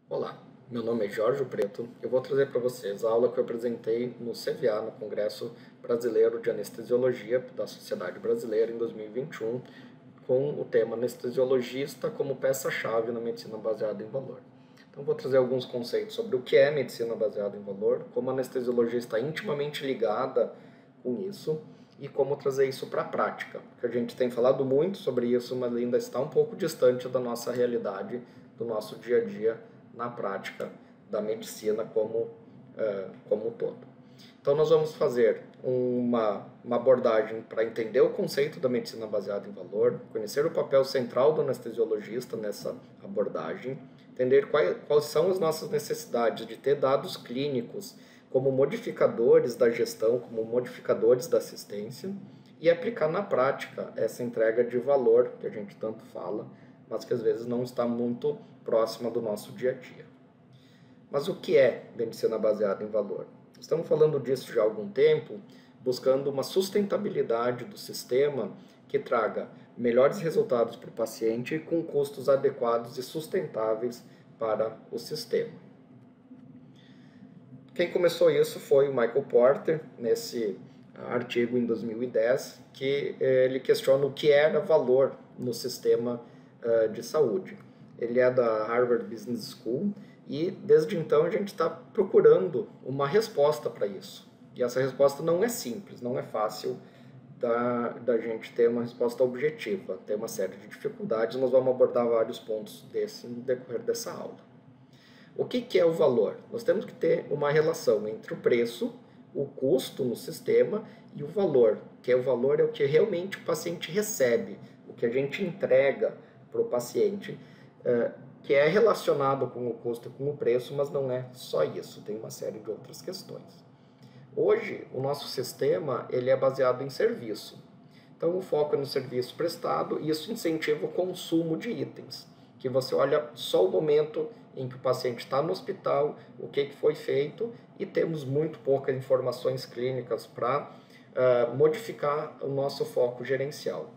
Olá, meu nome é Jorge Preto. Eu vou trazer para vocês a aula que eu apresentei no CVA, no Congresso Brasileiro de Anestesiologia da Sociedade Brasileira em 2021, com o tema anestesiologista como peça-chave na medicina baseada em valor. Então, vou trazer alguns conceitos sobre o que é medicina baseada em valor, como a anestesiologia está intimamente ligada com isso e como trazer isso para a prática, porque a gente tem falado muito sobre isso, mas ainda está um pouco distante da nossa realidade, do nosso dia a dia na prática da medicina como um todo. Então, nós vamos fazer uma abordagem para entender o conceito da medicina baseada em valor, conhecer o papel central do anestesiologista nessa abordagem, entender quais são as nossas necessidades de ter dados clínicos como modificadores da gestão, como modificadores da assistência, e aplicar na prática essa entrega de valor que a gente tanto fala, mas que às vezes não está muito próxima do nosso dia a dia. Mas o que é medicina baseada em valor? Estamos falando disso já há algum tempo, buscando uma sustentabilidade do sistema que traga melhores resultados para o paciente com custos adequados e sustentáveis para o sistema. Quem começou isso foi o Michael Porter, nesse artigo em 2010, que ele questiona o que era valor no sistema de saúde. Ele é da Harvard Business School e desde então a gente está procurando uma resposta para isso. E essa resposta não é simples, não é fácil da gente ter uma resposta objetiva. Tem uma série de dificuldades, nós vamos abordar vários pontos desse no decorrer dessa aula. O que é o valor? Nós temos que ter uma relação entre o preço, o custo no sistema e o valor, que o valor é o que realmente o paciente recebe, o que a gente entrega para o paciente, que é relacionado com o custo e com o preço, mas não é só isso, tem uma série de outras questões. Hoje, o nosso sistema ele é baseado em serviço. Então, o foco é no serviço prestado e isso incentiva o consumo de itens, que você olha só o momento em que o paciente está no hospital, o que foi feito, e temos muito poucas informações clínicas para modificar o nosso foco gerencial.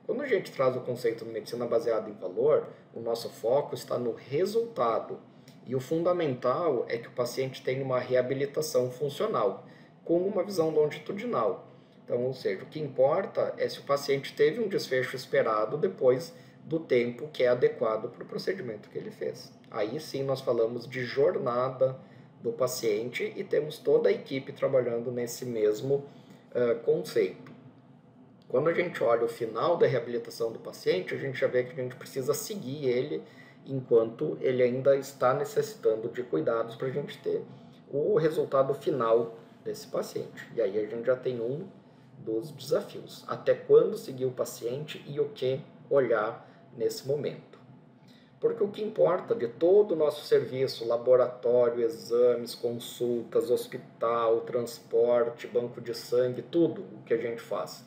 Quando a gente traz o conceito de medicina baseada em valor, o nosso foco está no resultado. E o fundamental é que o paciente tenha uma reabilitação funcional, com uma visão longitudinal. Então, ou seja, o que importa é se o paciente teve um desfecho esperado depois do tempo que é adequado para o procedimento que ele fez. Aí sim nós falamos de jornada do paciente e temos toda a equipe trabalhando nesse mesmo conceito. Quando a gente olha o final da reabilitação do paciente, a gente já vê que a gente precisa seguir ele enquanto ele ainda está necessitando de cuidados para a gente ter o resultado final desse paciente. E aí a gente já tem um dos desafios. Até quando seguir o paciente e o que olhar nesse momento. Porque o que importa de todo o nosso serviço, laboratório, exames, consultas, hospital, transporte, banco de sangue, tudo o que a gente faz,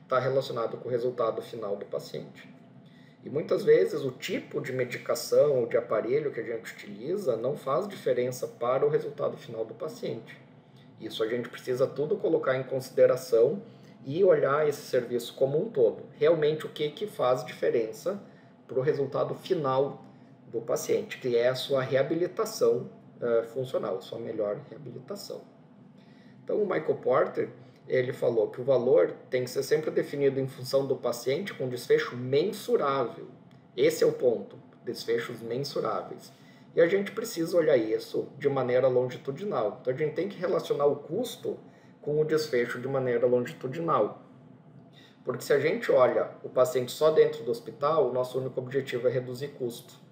está relacionado com o resultado final do paciente. E muitas vezes o tipo de medicação ou de aparelho que a gente utiliza não faz diferença para o resultado final do paciente. Isso a gente precisa tudo colocar em consideração e olhar esse serviço como um todo. Realmente o que faz diferença para o resultado final do paciente, que é a sua reabilitação funcional, a sua melhor reabilitação. Então o Michael Porter, ele falou que o valor tem que ser sempre definido em função do paciente com desfecho mensurável. Esse é o ponto, desfechos mensuráveis. E a gente precisa olhar isso de maneira longitudinal. Então a gente tem que relacionar o custo com o desfecho de maneira longitudinal. Porque se a gente olha o paciente só dentro do hospital, o nosso único objetivo é reduzir custo.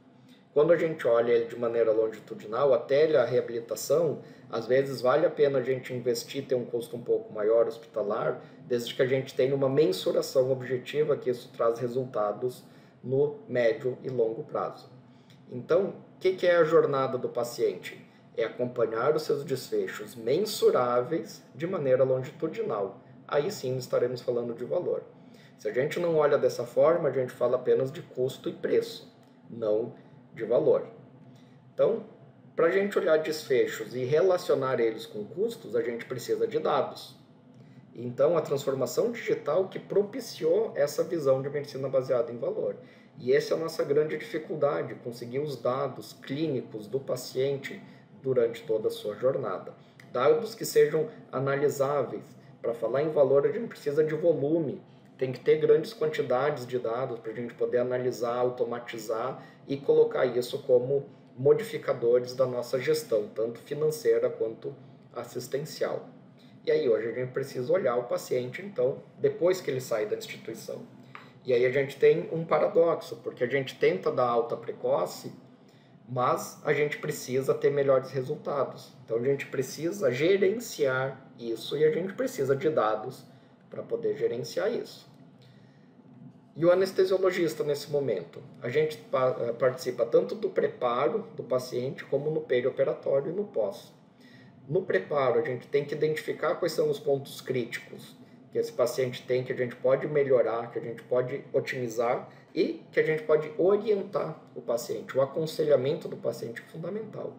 Quando a gente olha ele de maneira longitudinal, até a reabilitação, às vezes vale a pena a gente investir, ter um custo um pouco maior hospitalar, desde que a gente tenha uma mensuração objetiva, que isso traz resultados no médio e longo prazo. Então, o que é a jornada do paciente? É acompanhar os seus desfechos mensuráveis de maneira longitudinal. Aí sim estaremos falando de valor. Se a gente não olha dessa forma, a gente fala apenas de custo e preço, não de valor. Então, para a gente olhar desfechos e relacionar eles com custos, a gente precisa de dados. Então, a transformação digital que propiciou essa visão de medicina baseada em valor. E essa é a nossa grande dificuldade, conseguir os dados clínicos do paciente durante toda a sua jornada. Dados que sejam analisáveis. Para falar em valor, a gente precisa de volume. Tem que ter grandes quantidades de dados para a gente poder analisar, automatizar e colocar isso como modificadores da nossa gestão, tanto financeira quanto assistencial. E aí hoje a gente precisa olhar o paciente, então, depois que ele sai da instituição. E aí a gente tem um paradoxo, porque a gente tenta dar alta precoce, mas a gente precisa ter melhores resultados. Então a gente precisa gerenciar isso e a gente precisa de dados para poder gerenciar isso. E o anestesiologista nesse momento? A gente participa tanto do preparo do paciente como no perioperatório e no pós. No preparo, a gente tem que identificar quais são os pontos críticos que esse paciente tem, que a gente pode melhorar, que a gente pode otimizar e que a gente pode orientar o paciente. O aconselhamento do paciente é fundamental.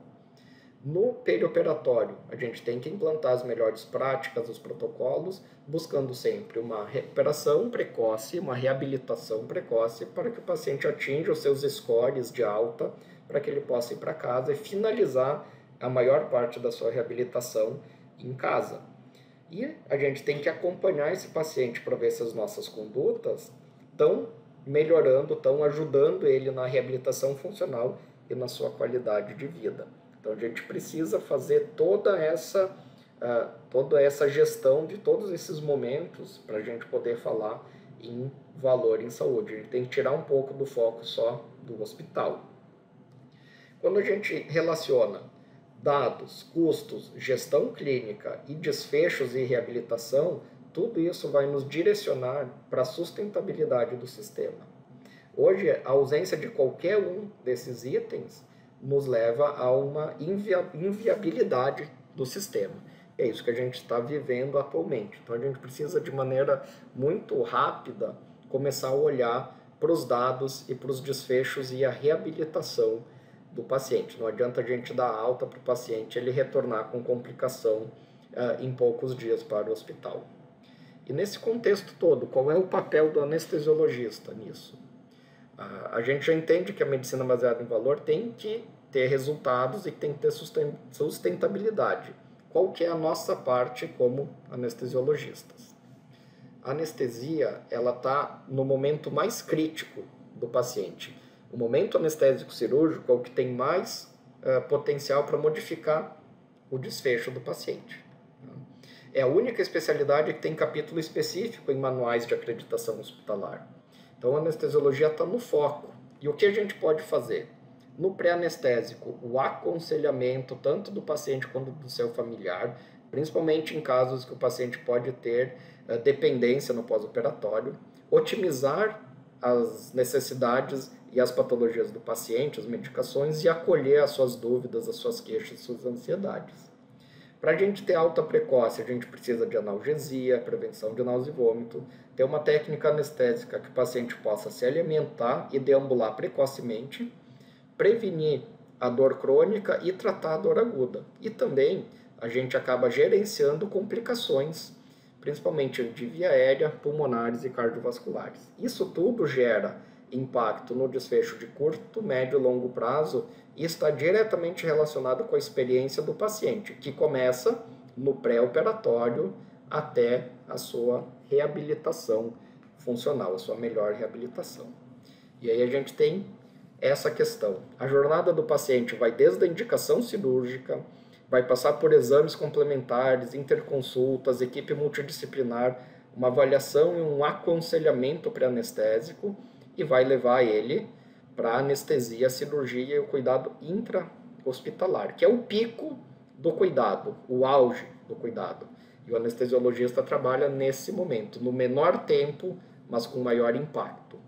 No perioperatório, a gente tem que implantar as melhores práticas, os protocolos, buscando sempre uma recuperação precoce, uma reabilitação precoce, para que o paciente atinja os seus scores de alta, para que ele possa ir para casa e finalizar a maior parte da sua reabilitação em casa. E a gente tem que acompanhar esse paciente para ver se as nossas condutas estão melhorando, estão ajudando ele na reabilitação funcional e na sua qualidade de vida. Então a gente precisa fazer toda essa gestão de todos esses momentos para a gente poder falar em valor em saúde. A gente tem que tirar um pouco do foco só do hospital. Quando a gente relaciona dados, custos, gestão clínica e desfechos e reabilitação, tudo isso vai nos direcionar para a sustentabilidade do sistema. Hoje, a ausência de qualquer um desses itens nos leva a uma inviabilidade do sistema. É isso que a gente está vivendo atualmente. Então, a gente precisa, de maneira muito rápida, começar a olhar para os dados e para os desfechos e a reabilitação do paciente. Não adianta a gente dar alta para o paciente ele retornar com complicação em poucos dias para o hospital. E nesse contexto todo, qual é o papel do anestesiologista nisso? A gente já entende que a medicina baseada em valor tem que ter resultados e tem que ter sustentabilidade. Qual que é a nossa parte como anestesiologistas? A anestesia, ela está no momento mais crítico do paciente. O momento anestésico cirúrgico é o que tem mais potencial para modificar o desfecho do paciente. É a única especialidade que tem capítulo específico em manuais de acreditação hospitalar. Então a anestesiologia está no foco. E o que a gente pode fazer? No pré-anestésico, o aconselhamento tanto do paciente quanto do seu familiar, principalmente em casos que o paciente pode ter dependência no pós-operatório, otimizar as necessidades e as patologias do paciente, as medicações, e acolher as suas dúvidas, as suas queixas, as suas ansiedades. Para a gente ter alta precoce, a gente precisa de analgesia, prevenção de náusea e vômito, ter uma técnica anestésica que o paciente possa se alimentar e deambular precocemente, prevenir a dor crônica e tratar a dor aguda. E também a gente acaba gerenciando complicações, principalmente de via aérea, pulmonares e cardiovasculares. Isso tudo gera impacto no desfecho de curto, médio e longo prazo e está diretamente relacionado com a experiência do paciente, que começa no pré-operatório até a sua reabilitação funcional, a sua melhor reabilitação. E aí a gente tem essa questão. A jornada do paciente vai desde a indicação cirúrgica, vai passar por exames complementares, interconsultas, equipe multidisciplinar, uma avaliação e um aconselhamento pré-anestésico e vai levar ele para a anestesia, a cirurgia e o cuidado intra-hospitalar, que é o pico do cuidado, o auge do cuidado. E o anestesiologista trabalha nesse momento, no menor tempo, mas com maior impacto.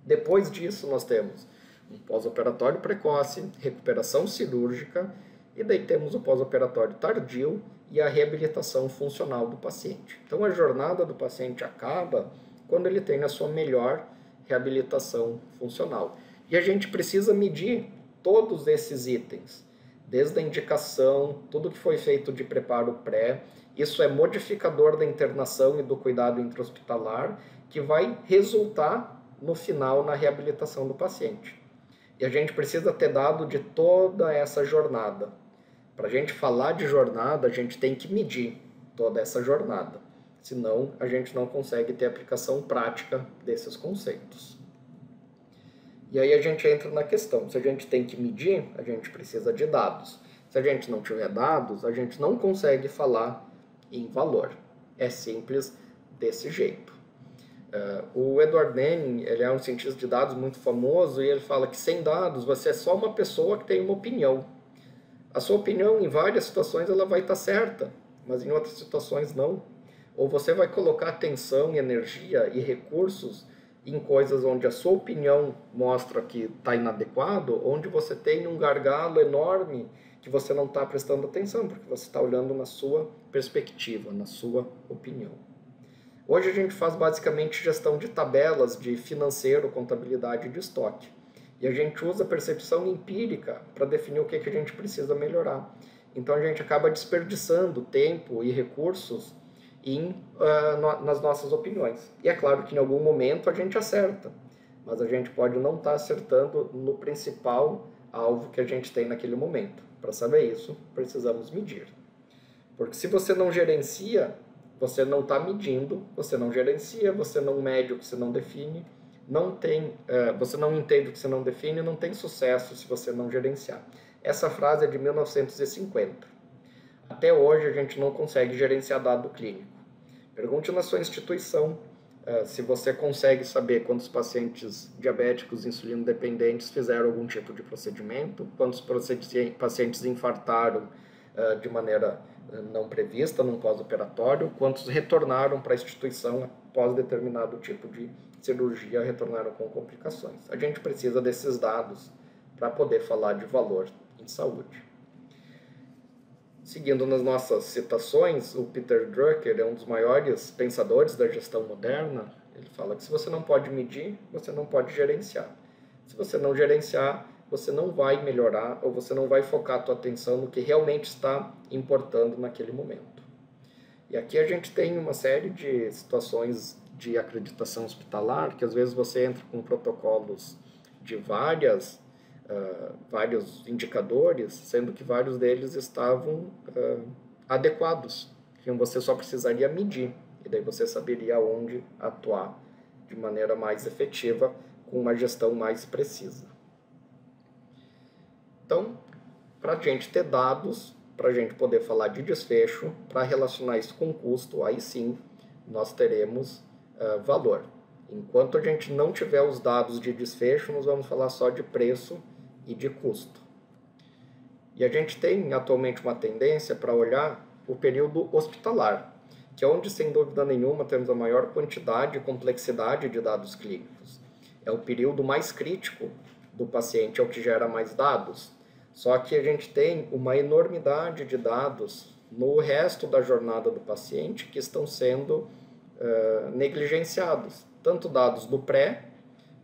Depois disso, nós temos um pós-operatório precoce, recuperação cirúrgica, e daí temos o pós-operatório tardio e a reabilitação funcional do paciente. Então, a jornada do paciente acaba quando ele tem a sua melhor reabilitação funcional. E a gente precisa medir todos esses itens, desde a indicação, tudo que foi feito de preparo pré, Isso é modificador da internação e do cuidado intra-hospitalar, que vai resultar no final na reabilitação do paciente. E a gente precisa ter dado de toda essa jornada. Para a gente falar de jornada, a gente tem que medir toda essa jornada. Senão, a gente não consegue ter aplicação prática desses conceitos. E aí a gente entra na questão. Se a gente tem que medir, a gente precisa de dados. Se a gente não tiver dados, a gente não consegue falar em valor. É simples desse jeito. O Edward Denning, ele é um cientista de dados muito famoso e ele fala que sem dados você é só uma pessoa que tem uma opinião. A sua opinião em várias situações ela vai estar certa, mas em outras situações não. Ou você vai colocar atenção, energia e recursos em coisas onde a sua opinião mostra que está inadequado, onde você tem um gargalo enorme que você não está prestando atenção, porque você está olhando na sua perspectiva, na sua opinião. Hoje a gente faz basicamente gestão de tabelas de financeiro, contabilidade de estoque. E a gente usa a percepção empírica para definir o que a gente precisa melhorar. Então a gente acaba desperdiçando tempo e recursos nas nossas opiniões. E é claro que em algum momento a gente acerta, mas a gente pode não estar acertando no principal alvo que a gente tem naquele momento. Para saber isso, precisamos medir. Porque se você não gerencia, você não está medindo, você não gerencia, você não mede o que você não define, você não entende o que você não define, não tem sucesso se você não gerenciar. Essa frase é de 1950. Até hoje a gente não consegue gerenciar dado clínico. Pergunte na sua instituição se você consegue saber quantos pacientes diabéticos insulino dependentes fizeram algum tipo de procedimento, quantos pacientes infartaram de maneira não prevista num pós-operatório, quantos retornaram para a instituição após determinado tipo de cirurgia, retornaram com complicações. A gente precisa desses dados para poder falar de valor em saúde. Seguindo nas nossas citações, o Peter Drucker é um dos maiores pensadores da gestão moderna. Ele fala que se você não pode medir, você não pode gerenciar. Se você não gerenciar, você não vai melhorar ou você não vai focar a tua atenção no que realmente está importando naquele momento. E aqui a gente tem uma série de situações de acreditação hospitalar, que às vezes você entra com protocolos de vários indicadores, sendo que vários deles estavam adequados. Então você só precisaria medir, e daí você saberia onde atuar de maneira mais efetiva, com uma gestão mais precisa. Então, para a gente ter dados, para a gente poder falar de desfecho, para relacionar isso com custo, aí sim nós teremos valor. Enquanto a gente não tiver os dados de desfecho, nós vamos falar só de preço e de custo. E a gente tem atualmente uma tendência para olhar o período hospitalar, que é onde, sem dúvida nenhuma, temos a maior quantidade e complexidade de dados clínicos. É o período mais crítico do paciente, é o que gera mais dados. Só que a gente tem uma enormidade de dados no resto da jornada do paciente que estão sendo negligenciados, tanto dados do pré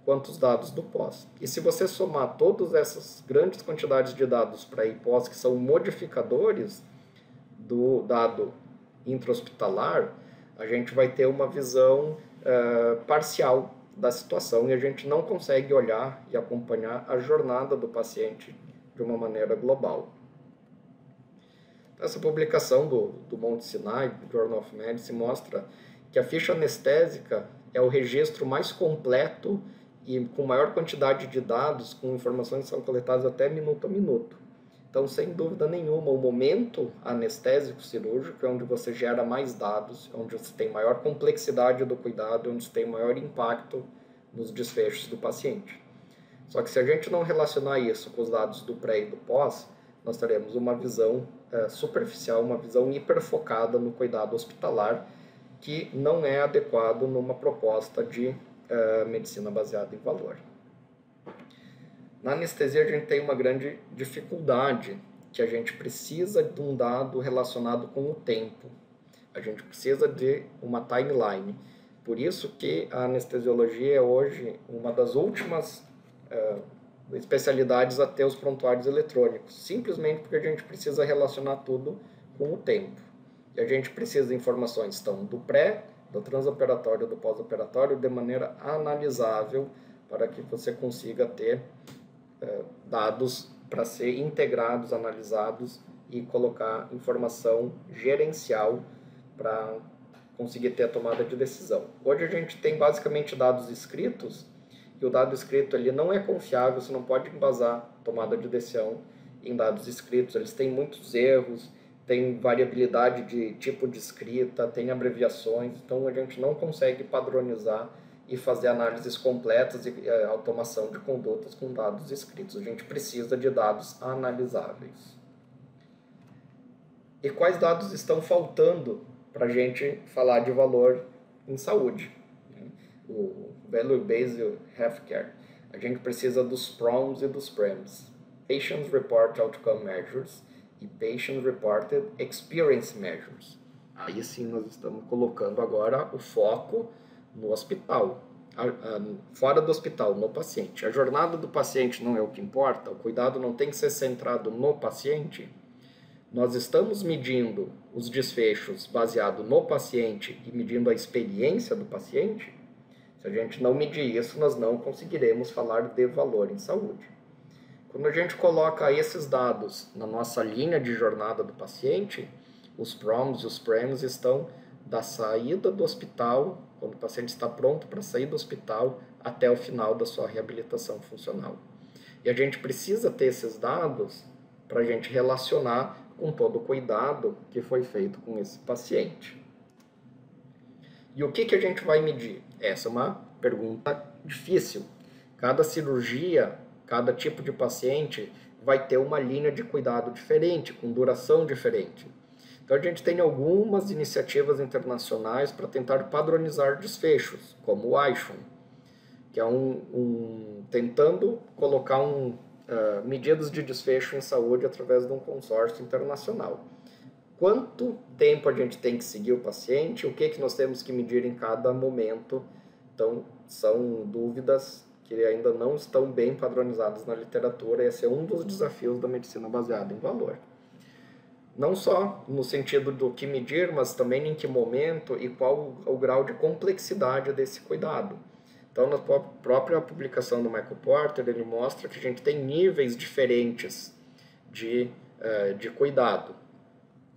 quanto os dados do pós. E se você somar todas essas grandes quantidades de dados pré e pós, que são modificadores do dado intra-hospitalar, a gente vai ter uma visão parcial da situação e a gente não consegue olhar e acompanhar a jornada do paciente de uma maneira global. Essa publicação do Mount Sinai, do Journal of Medicine, mostra que a ficha anestésica é o registro mais completo e com maior quantidade de dados, com informações que são coletadas até minuto a minuto. Então, sem dúvida nenhuma, o momento anestésico cirúrgico é onde você gera mais dados, onde você tem maior complexidade do cuidado, onde você tem maior impacto nos desfechos do paciente. Só que se a gente não relacionar isso com os dados do pré e do pós, nós teremos uma visão superficial, uma visão hiperfocada no cuidado hospitalar, que não é adequado numa proposta de medicina baseada em valor. Na anestesia a gente tem uma grande dificuldade, que a gente precisa de um dado relacionado com o tempo. A gente precisa de uma timeline. Por isso que a anestesiologia é hoje uma das últimas especialidades a ter os prontuários eletrônicos, simplesmente porque a gente precisa relacionar tudo com o tempo. E a gente precisa de informações então, do pré, do transoperatório, do pós-operatório, de maneira analisável, para que você consiga ter dados para ser integrados, analisados e colocar informação gerencial para conseguir ter a tomada de decisão. Hoje a gente tem basicamente dados escritos, e o dado escrito ele não é confiável, você não pode embasar a tomada de decisão em dados escritos, eles têm muitos erros, tem variabilidade de tipo de escrita, tem abreviações, então a gente não consegue padronizar e fazer análises completas e automação de condutas com dados escritos. A gente precisa de dados analisáveis. E quais dados estão faltando para a gente falar de valor em saúde? O Value Based Healthcare. A gente precisa dos PROMs e dos PREMs. Patient Reported Outcome Measures e Patient Reported Experience Measures. Aí sim nós estamos colocando agora o foco no hospital, fora do hospital, no paciente. A jornada do paciente não é o que importa, o cuidado não tem que ser centrado no paciente. Nós estamos medindo os desfechos baseado no paciente e medindo a experiência do paciente. Se a gente não medir isso, nós não conseguiremos falar de valor em saúde. Quando a gente coloca esses dados na nossa linha de jornada do paciente, os PROMs e os PREMs estão da saída do hospital, quando o paciente está pronto para sair do hospital, até o final da sua reabilitação funcional. E a gente precisa ter esses dados para a gente relacionar com todo o cuidado que foi feito com esse paciente. E o que a gente vai medir? Essa é uma pergunta difícil. Cada cirurgia, cada tipo de paciente vai ter uma linha de cuidado diferente, com duração diferente. Então a gente tem algumas iniciativas internacionais para tentar padronizar desfechos, como o ISHON, que é tentando colocar medidas de desfecho em saúde através de um consórcio internacional. Quanto tempo a gente tem que seguir o paciente, o que nós temos que medir em cada momento. Então, são dúvidas que ainda não estão bem padronizadas na literatura. Esse é um dos desafios da medicina baseada em valor. Não só no sentido do que medir, mas também em que momento e qual o grau de complexidade desse cuidado. Então, na própria publicação do Michael Porter, ele mostra que a gente tem níveis diferentes de cuidado.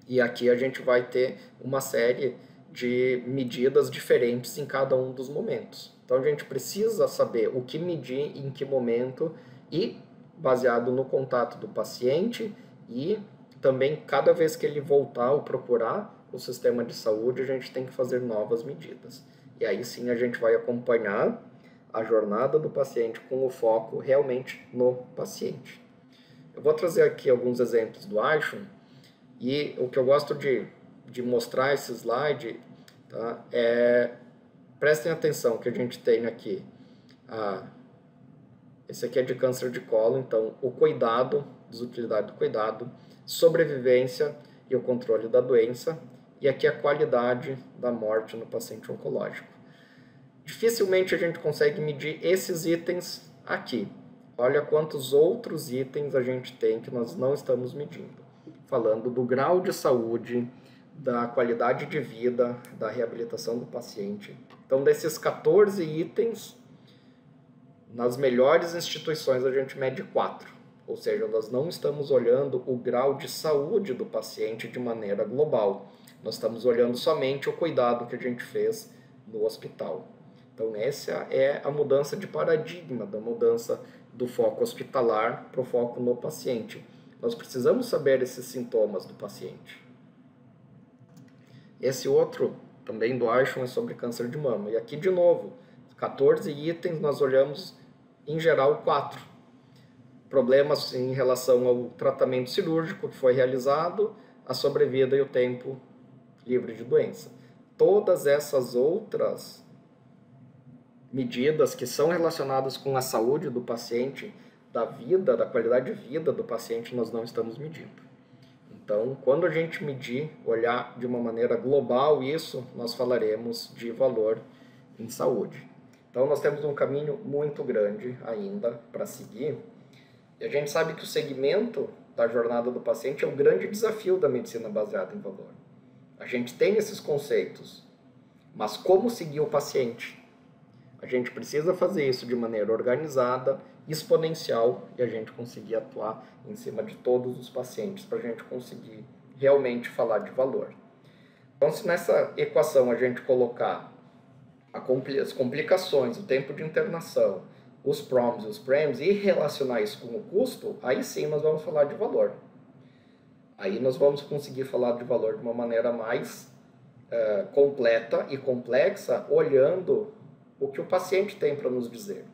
E aqui a gente vai ter uma série de medidas diferentes em cada um dos momentos. Então, a gente precisa saber o que medir, em que momento, e baseado no contato do paciente, e também cada vez que ele voltar ou procurar o sistema de saúde, a gente tem que fazer novas medidas. E aí sim a gente vai acompanhar a jornada do paciente com o foco realmente no paciente. Eu vou trazer aqui alguns exemplos do ISHON, e o que eu gosto de mostrar esse slide, tá, prestem atenção que a gente tem aqui. Esse aqui é de câncer de colo, então o cuidado, desutilidade do cuidado, sobrevivência e o controle da doença, e aqui a qualidade da morte no paciente oncológico. Dificilmente a gente consegue medir esses itens aqui. Olha quantos outros itens a gente tem que nós não estamos medindo. Falando do grau de saúde, da qualidade de vida, da reabilitação do paciente. Então, desses 14 itens, nas melhores instituições a gente mede 4. Ou seja, nós não estamos olhando o grau de saúde do paciente de maneira global. Nós estamos olhando somente o cuidado que a gente fez no hospital. Então, essa é a mudança de paradigma, da mudança do foco hospitalar para o foco no paciente. Nós precisamos saber esses sintomas do paciente. Esse outro, também do ISHON, é sobre câncer de mama. E aqui, de novo, 14 itens, nós olhamos, em geral, 4. Problemas em relação ao tratamento cirúrgico que foi realizado, a sobrevida e o tempo livre de doença. Todas essas outras medidas que são relacionadas com a saúde do paciente, da vida, da qualidade de vida do paciente, nós não estamos medindo. Então, quando a gente medir, olhar de uma maneira global isso, nós falaremos de valor em saúde. Então, nós temos um caminho muito grande ainda para seguir. E a gente sabe que o segmento da jornada do paciente é um grande desafio da medicina baseada em valor. A gente tem esses conceitos, mas como seguir o paciente? A gente precisa fazer isso de maneira organizada, exponencial, e a gente conseguir atuar em cima de todos os pacientes para a gente conseguir realmente falar de valor. Então, se nessa equação a gente colocar as complicações, o tempo de internação, os PROMs e os PREMs e relacionar isso com o custo, aí sim nós vamos falar de valor. Aí nós vamos conseguir falar de valor de uma maneira mais completa e complexa, olhando o que o paciente tem para nos dizer.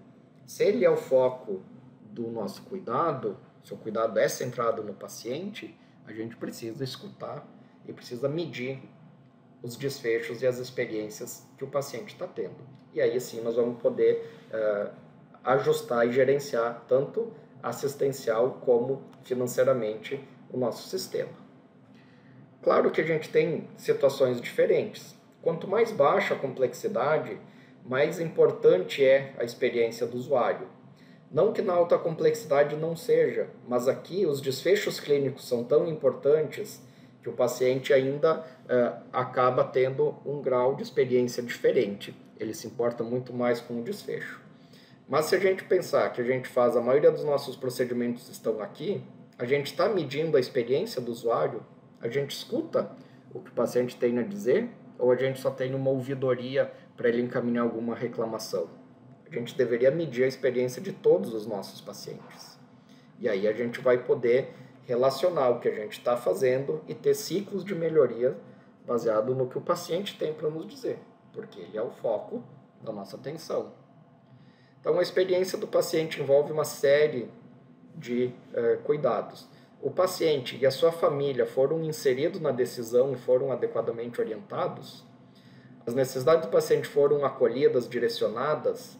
Se ele é o foco do nosso cuidado, se o cuidado é centrado no paciente, a gente precisa escutar e precisa medir os desfechos e as experiências que o paciente está tendo. E aí sim nós vamos poder ajustar e gerenciar tanto assistencial como financeiramente o nosso sistema. Claro que a gente tem situações diferentes. Quanto mais baixa a complexidade, mais importante é a experiência do usuário. Não que na alta complexidade não seja, mas aqui os desfechos clínicos são tão importantes que o paciente ainda acaba tendo um grau de experiência diferente. Ele se importa muito mais com o desfecho. Mas se a gente pensar que a maioria dos nossos procedimentos estão aqui, a gente está medindo a experiência do usuário, a gente escuta o que o paciente tem a dizer, ou a gente só tem uma ouvidoria para ele encaminhar alguma reclamação? A gente deveria medir a experiência de todos os nossos pacientes. E aí a gente vai poder relacionar o que a gente está fazendo e ter ciclos de melhoria baseado no que o paciente tem para nos dizer, porque ele é o foco da nossa atenção. Então a experiência do paciente envolve uma série de cuidados. O paciente e a sua família foram inseridos na decisão e foram adequadamente orientados? As necessidades do paciente foram acolhidas, direcionadas?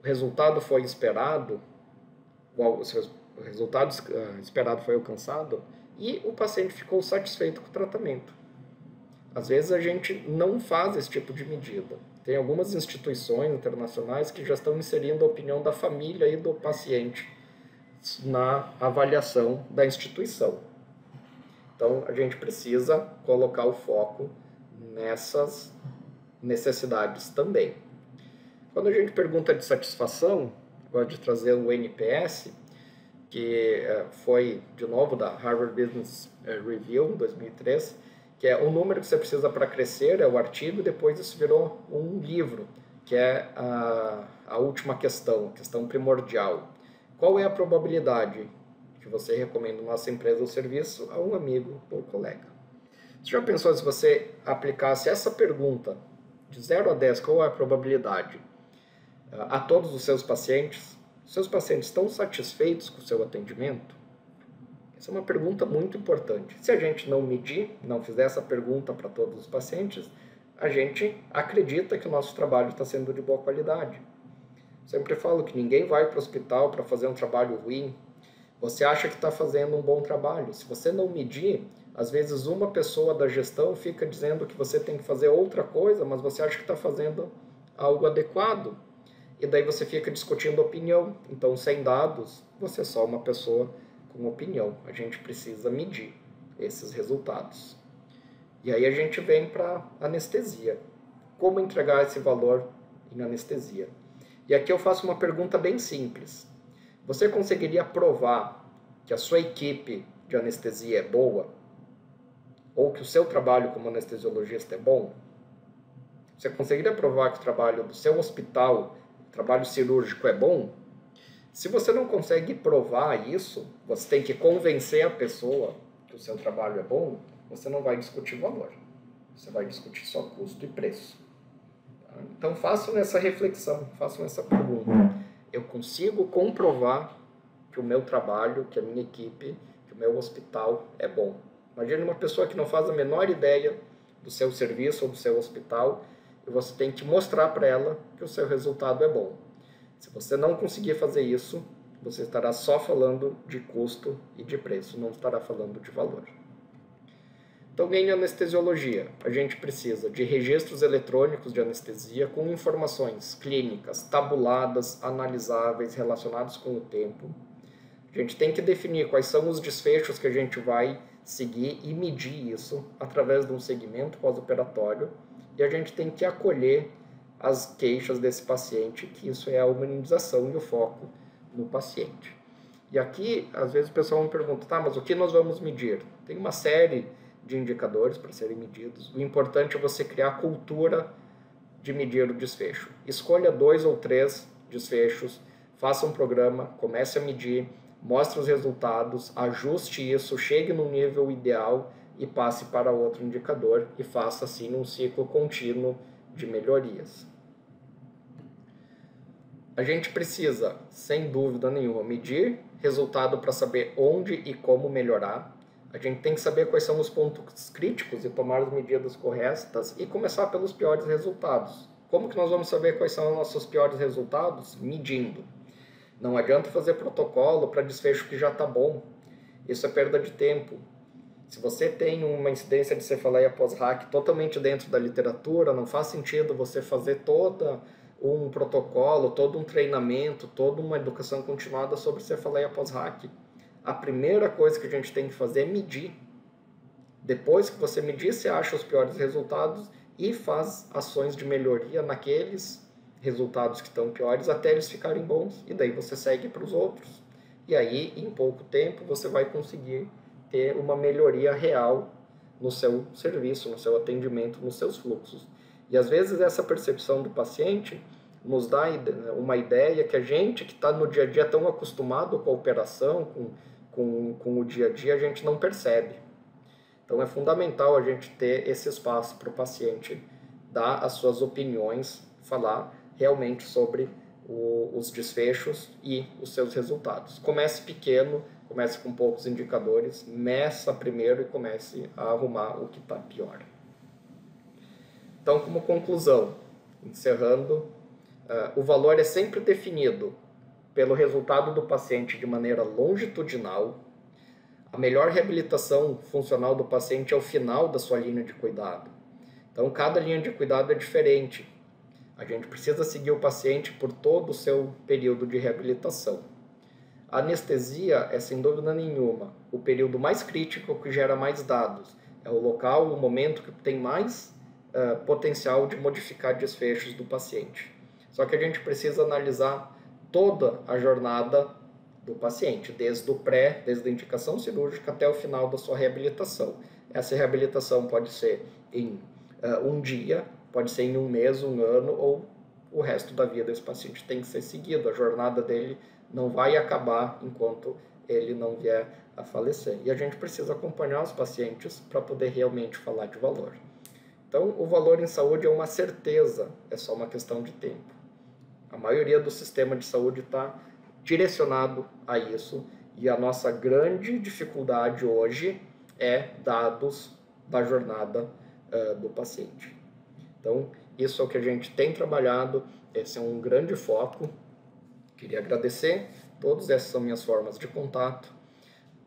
O resultado foi esperado? O resultado esperado foi alcançado? E o paciente ficou satisfeito com o tratamento? Às vezes a gente não faz esse tipo de medida. Tem algumas instituições internacionais que já estão inserindo a opinião da família e do paciente na avaliação da instituição. Então, a gente precisa colocar o foco nessas necessidades também. Quando a gente pergunta de satisfação, gosto de trazer o NPS, que foi, de novo, da Harvard Business Review, em 2003, que é o número que você precisa para crescer, é o artigo, e depois isso virou um livro, que é a última questão primordial. Qual é a probabilidade que você recomenda nossa empresa ou serviço a um amigo ou colega? Você já pensou se você aplicasse essa pergunta de 0 a 10, qual é a probabilidade, a todos os seus pacientes? Os seus pacientes estão satisfeitos com o seu atendimento? Essa é uma pergunta muito importante. Se a gente não medir, não fizer essa pergunta para todos os pacientes, a gente acredita que o nosso trabalho está sendo de boa qualidade. Sempre falo que ninguém vai para o hospital para fazer um trabalho ruim. Você acha que está fazendo um bom trabalho. Se você não medir, às vezes uma pessoa da gestão fica dizendo que você tem que fazer outra coisa, mas você acha que está fazendo algo adequado. E daí você fica discutindo opinião. Então, sem dados, você é só uma pessoa com opinião. A gente precisa medir esses resultados. E aí a gente vem para anestesia. Como entregar esse valor em anestesia? E aqui eu faço uma pergunta bem simples. Você conseguiria provar que a sua equipe de anestesia é boa? Ou que o seu trabalho como anestesiologista é bom? Você conseguiria provar que o trabalho do seu hospital, o trabalho cirúrgico é bom? Se você não consegue provar isso, você tem que convencer a pessoa que o seu trabalho é bom, você não vai discutir valor. Você vai discutir só custo e preço. Então façam essa reflexão, façam essa pergunta. Eu consigo comprovar que o meu trabalho, que a minha equipe, que o meu hospital é bom? Imagine uma pessoa que não faz a menor ideia do seu serviço ou do seu hospital e você tem que mostrar para ela que o seu resultado é bom. Se você não conseguir fazer isso, você estará só falando de custo e de preço, não estará falando de valor. Então, em anestesiologia, a gente precisa de registros eletrônicos de anestesia com informações clínicas, tabuladas, analisáveis, relacionados com o tempo. A gente tem que definir quais são os desfechos que a gente vai seguir e medir isso através de um segmento pós-operatório, e a gente tem que acolher as queixas desse paciente, que isso é a humanização e o foco no paciente. E aqui, às vezes o pessoal me pergunta, tá, mas o que nós vamos medir? Tem uma série de indicadores para serem medidos. O importante é você criar a cultura de medir o desfecho. Escolha 2 ou 3 desfechos, faça um programa, comece a medir, mostre os resultados, ajuste isso, chegue no nível ideal e passe para outro indicador e faça assim um ciclo contínuo de melhorias. A gente precisa, sem dúvida nenhuma, medir resultado para saber onde e como melhorar. A gente tem que saber quais são os pontos críticos e tomar as medidas corretas e começar pelos piores resultados. Como que nós vamos saber quais são os nossos piores resultados? Medindo. Não adianta fazer protocolo para desfecho que já está bom. Isso é perda de tempo. Se você tem uma incidência de cefaleia pós-RAC totalmente dentro da literatura, não faz sentido você fazer todo um protocolo, todo um treinamento, toda uma educação continuada sobre cefaleia pós-RAC. A primeira coisa que a gente tem que fazer é medir. Depois que você medir, você acha os piores resultados e faz ações de melhoria naqueles resultados que estão piores até eles ficarem bons. E daí você segue para os outros. E aí, em pouco tempo, você vai conseguir ter uma melhoria real no seu serviço, no seu atendimento, nos seus fluxos. E às vezes essa percepção do paciente nos dá uma ideia que a gente que está no dia a dia tão acostumado com a operação, com o dia a dia, a gente não percebe. Então é fundamental a gente ter esse espaço para o paciente dar as suas opiniões, falar realmente sobre os desfechos e os seus resultados. Comece pequeno, comece com poucos indicadores, meça primeiro e comece a arrumar o que está pior. Então, como conclusão, encerrando, o valor é sempre definido pelo resultado do paciente de maneira longitudinal. A melhor reabilitação funcional do paciente é o final da sua linha de cuidado. Então, cada linha de cuidado é diferente. A gente precisa seguir o paciente por todo o seu período de reabilitação. A anestesia é, sem dúvida nenhuma, o período mais crítico que gera mais dados. É o local, o momento que tem mais potencial de modificar desfechos do paciente. Só que a gente precisa analisar toda a jornada do paciente, desde a indicação cirúrgica até o final da sua reabilitação. Essa reabilitação pode ser em um dia, pode ser em um mês, um ano ou o resto da vida. Esse paciente tem que ser seguido, a jornada dele não vai acabar enquanto ele não vier a falecer. E a gente precisa acompanhar os pacientes para poder realmente falar de valor. Então, o valor em saúde é uma certeza, é só uma questão de tempo. A maioria do sistema de saúde está direcionado a isso e a nossa grande dificuldade hoje é dados da jornada do paciente. Então, isso é o que a gente tem trabalhado, esse é um grande foco. Queria agradecer, todas essas são minhas formas de contato.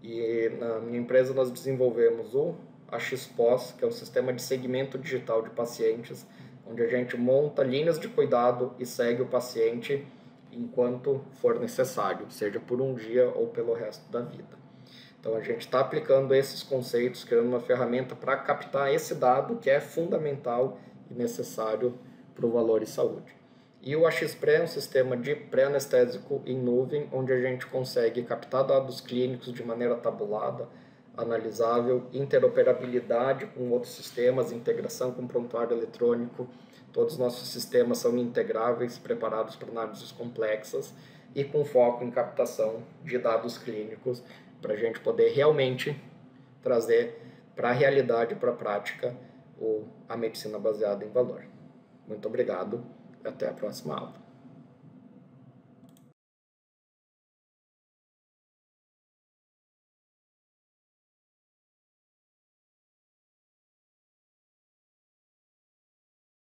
E na minha empresa nós desenvolvemos o AXPOS, que é um sistema de segmento digital de pacientes, onde a gente monta linhas de cuidado e segue o paciente enquanto for necessário, seja por um dia ou pelo resto da vida. Então a gente está aplicando esses conceitos, criando uma ferramenta para captar esse dado que é fundamental e necessário para o valor e saúde. E o AXPRE é um sistema de pré-anestésico em nuvem, onde a gente consegue captar dados clínicos de maneira tabulada, analisável, interoperabilidade com outros sistemas, integração com prontuário eletrônico. Todos os nossos sistemas são integráveis, preparados para análises complexas e com foco em captação de dados clínicos para a gente poder realmente trazer para a realidade, para a prática, a medicina baseada em valor. Muito obrigado e até a próxima aula.